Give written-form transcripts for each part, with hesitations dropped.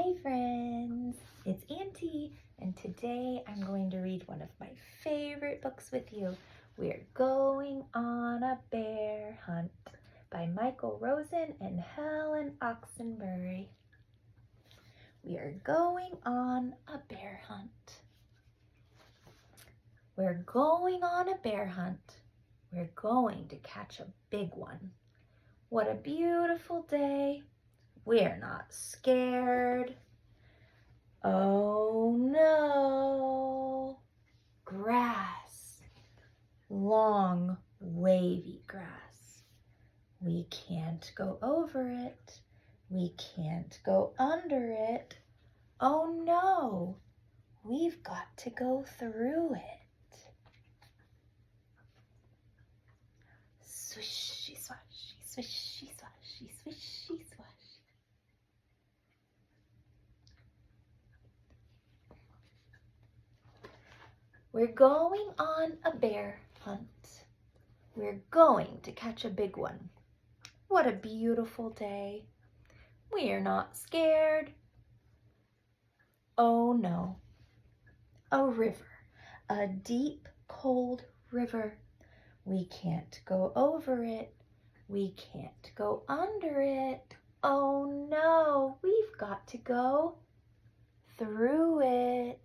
Hey friends, it's Auntie, and today I'm going to read one of my favorite books with you. We're Going on a Bear Hunt by Micheal, Rosen, and Helen, Oxenbury. We are going on a bear hunt. We're going on a bear hunt. We're going to catch a big one. What a beautiful day. We're not scared. Oh no. Grass. Long, wavy grass. We can't go over it. We can't go under it. Oh no. We've got to go through it. Swishy swashy, swishy swashy, swishy swash. We're going on a bear hunt. We're going to catch a big one. What a beautiful day. We're not scared. Oh no. A river, a deep, cold river. We can't go over it. We can't go under it. Oh no, we've got to go through it.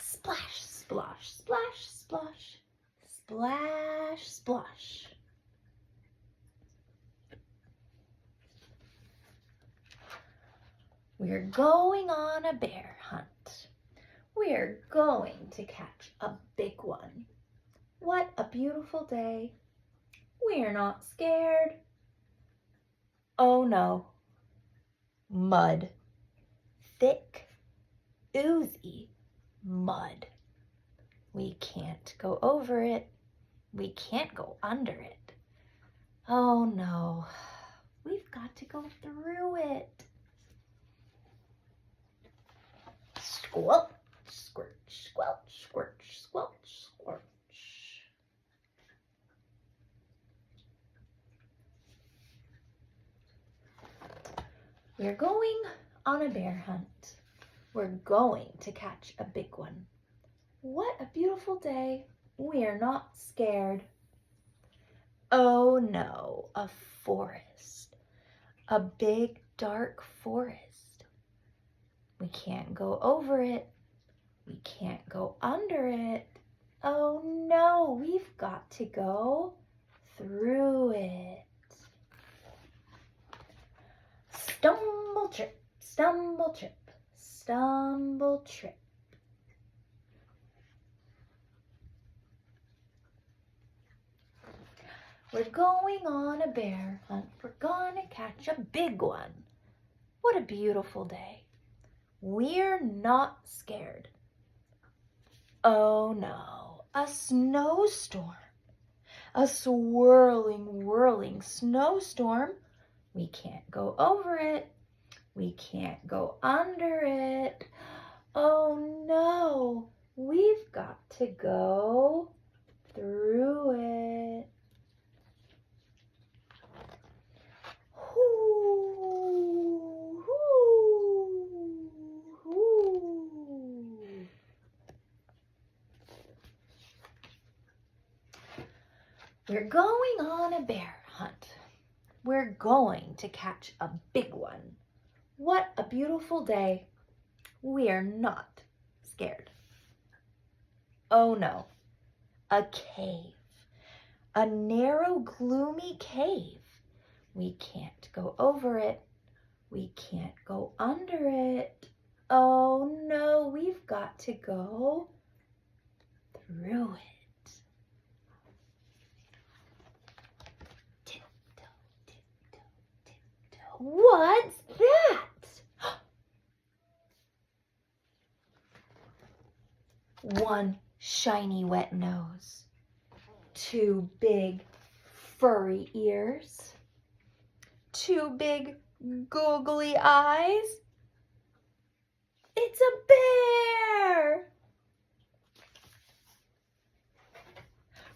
Splash, splosh, splash, splosh, splash, splosh. We're going on a bear hunt. We're going to catch a big one. What a beautiful day. We're not scared. Oh no. Mud. Thick, oozy mud. We can't go over it. We can't go under it. Oh no. We've got to go through it. Squelch, squirch, squelch, squirch, squelch, squirch. We're going on a bear hunt. We're going to catch a big one. What a beautiful day. We're not scared. Oh no, a forest. A big dark forest. We can't go over it. We can't go under it. Oh no, we've got to go through it. Stumble, trip, stumble, trip, stumble, trip. We're going on a bear hunt. We're gonna catch a big one. What a beautiful day. We're not scared. Oh no, a snowstorm. A swirling, whirling snowstorm. We can't go over it. We can't go under it. Oh no, we've got to go through it. Hoo, hoo, hoo. We're going on a bear hunt. We're going to catch a big one. What a beautiful day. We're not scared. Oh no, a cave. A narrow, gloomy cave. We can't go over it. We can't go under it. Oh no, we've got to go through it. Tiptoe, tiptoe, tiptoe. What's that? One shiny wet nose. Two big furry ears. Two big googly eyes. It's a bear!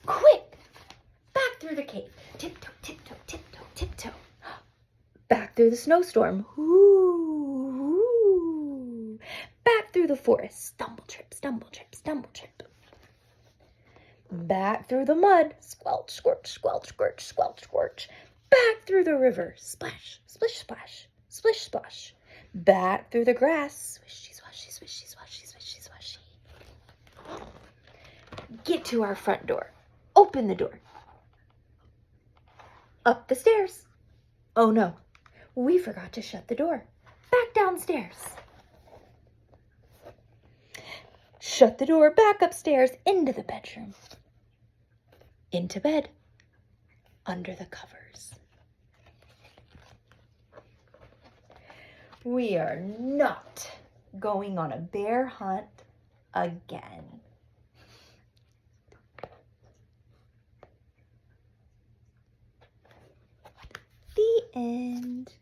Quick! Back through the cave. Tiptoe, tiptoe, tiptoe, tiptoe. Back Back through the snowstorm. Ooh. Back through the forest. Stumble, trip, stumble, trip, stumble, trip. Back through the mud. Squelch, squelch, squelch, squelch, squelch, squelch. Back through the river. Splash, splish, splash, splish, splash. Back through the grass. Swishy, swashy, swishy, swashy, swishy, swashy. Get to our front door. Open the door. Up the stairs. Oh no, we forgot to shut the door. Back downstairs. Shut the door, back upstairs, into the bedroom. Into bed, under the covers. We are not going on a bear hunt again. The end.